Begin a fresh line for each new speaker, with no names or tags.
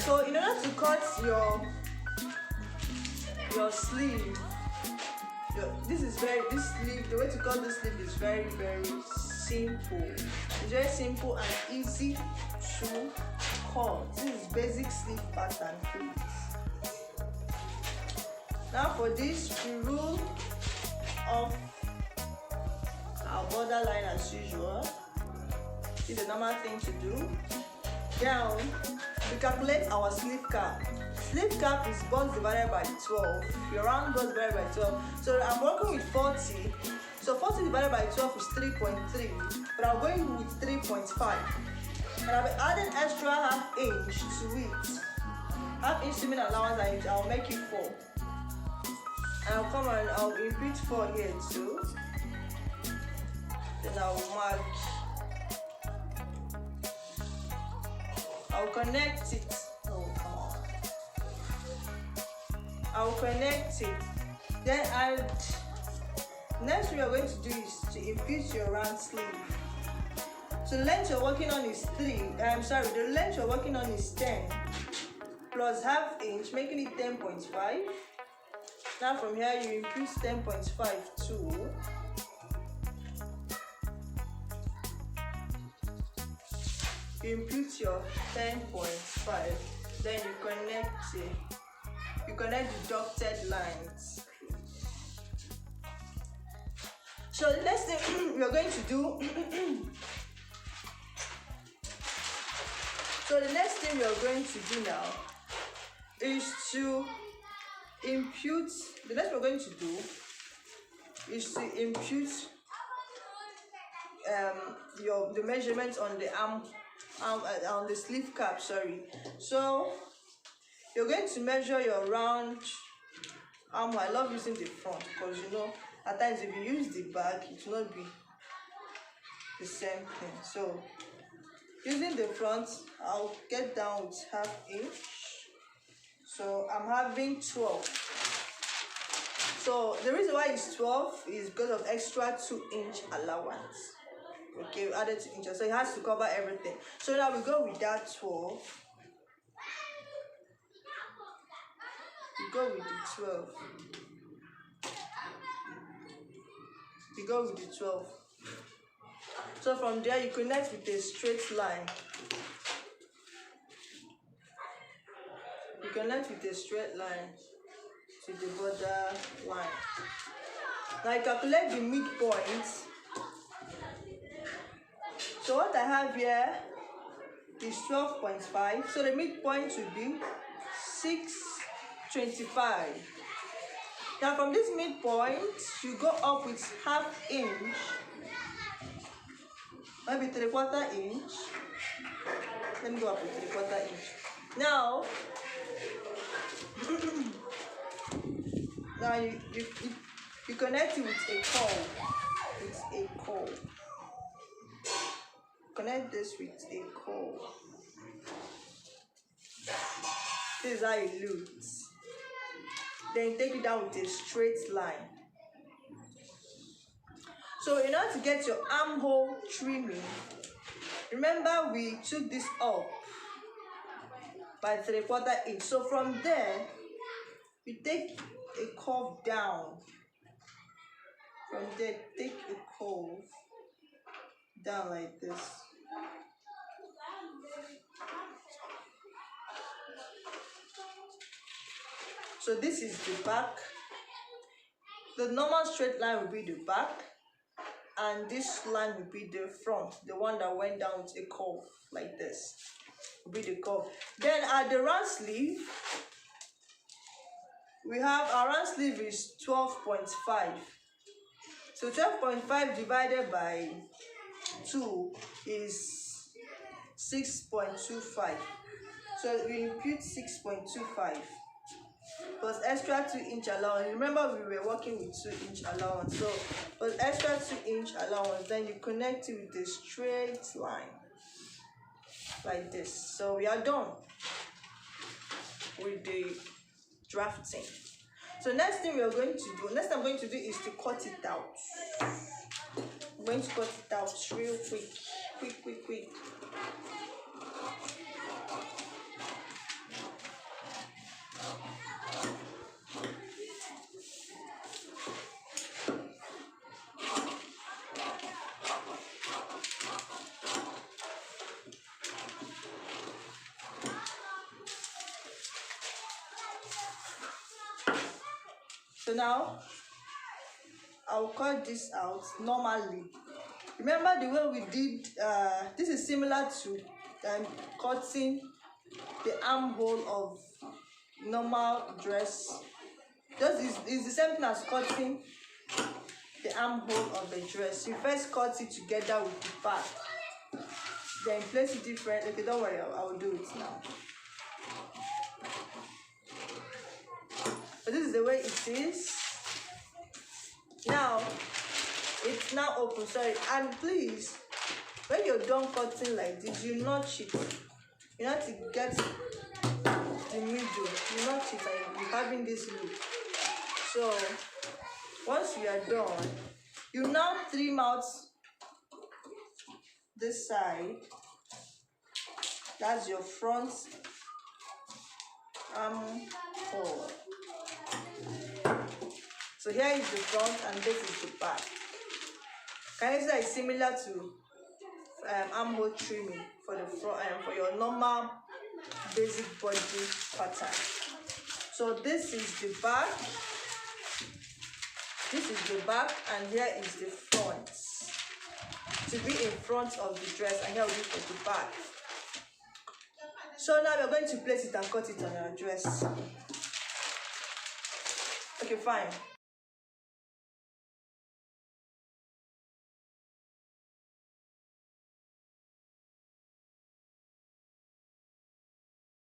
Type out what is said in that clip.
So in order to cut your sleeve, this sleeve, the way to cut this sleeve is very simple. It's very simple and easy to cut. This is basic sleeve pattern, please. Now for this, we rule off our borderline as usual. This is the normal thing to do. Down, we calculate our sleeve cap. Sleeve cap is bust divided by 12. Your round bust divided by 12. So I'm working with 40. So 40 divided by 12 is 3.3. But I'm going with 3.5. And I'll be adding extra half inch to it. Half inch seaming allowance, I'll make it 4. And I'll come and I'll impute 4 here too. Then I'll mark. I'll connect it. Oh, come on. I'll connect it. Then next thing you're going to do is to impute your round sleeve. So the length you're working on is the length you're working on is 10 plus half inch, making it 10.5. Now from here you impute 10.5 too. You impute your 10.5, then you connect it. You connect the dotted lines. So the next thing we are going to do now is to impute. The next we're going to do is to impute the measurements on the on the sleeve cap. So you're going to measure your round arm. I love using the front because at times if you use the back, it will not be the same thing. So using the front, I'll get down with half inch. So I'm having 12. So the reason why it's 12 is because of extra 2-inch allowance. Okay, we added 2 inches, so it has to cover everything. So now we go with that 12. We go with the 12. We go with the 12. So from there you connect with a straight line. You connect with a straight line to the border line. Now you calculate the midpoint. So what I have here is 12.5. So the midpoint should be 6.25. Now from this midpoint, you go up with half inch, maybe 3/4 inch. Let me go up with 3/4 inch. Now, you connect it with a curve. Connect this with a curve. This is how it looks. Then take it down with a straight line. So in order to get your armhole trimming, remember we took this up by 3/4 inch. So from there, you take a curve down. From there, take a curve down like this. So this is the back. The normal straight line will be the back, and this line will be the front, the one that went down with a curve like this. Will be the curve. Then at the round sleeve, we have our round sleeve is 12.5. So 12.5 divided by 2 is 6.25. So we impute 6.25 plus extra 2-inch allowance. Remember we were working with 2-inch allowance. So plus extra 2-inch allowance, then you connect it with a straight line like this. So we are done with the drafting. So next thing I'm going to do is to cut it out. I'm going to cut it out real quick. So now I'll cut this out normally. Remember the way we did, this is similar to cutting the armhole of normal dress. Just is the same thing as cutting the armhole of the dress. You first cut it together with the back, then place it different. Okay, don't worry, I will do it now. So this is the way it is. Now it's now open. Sorry, and please, when you're done cutting like this, you notch it. You have to get the middle. You notch it and you're having this look. So once you are done, you now trim out this side. That's your front armhole. So here is the front and this is the back. Can you say it's similar to armhole trimming for the front for your normal basic body pattern? So this is the back. This is the back, and here is the front. To be in front of the dress, and here will be for the back. So now we're going to place it and cut it on our dress. Okay, fine.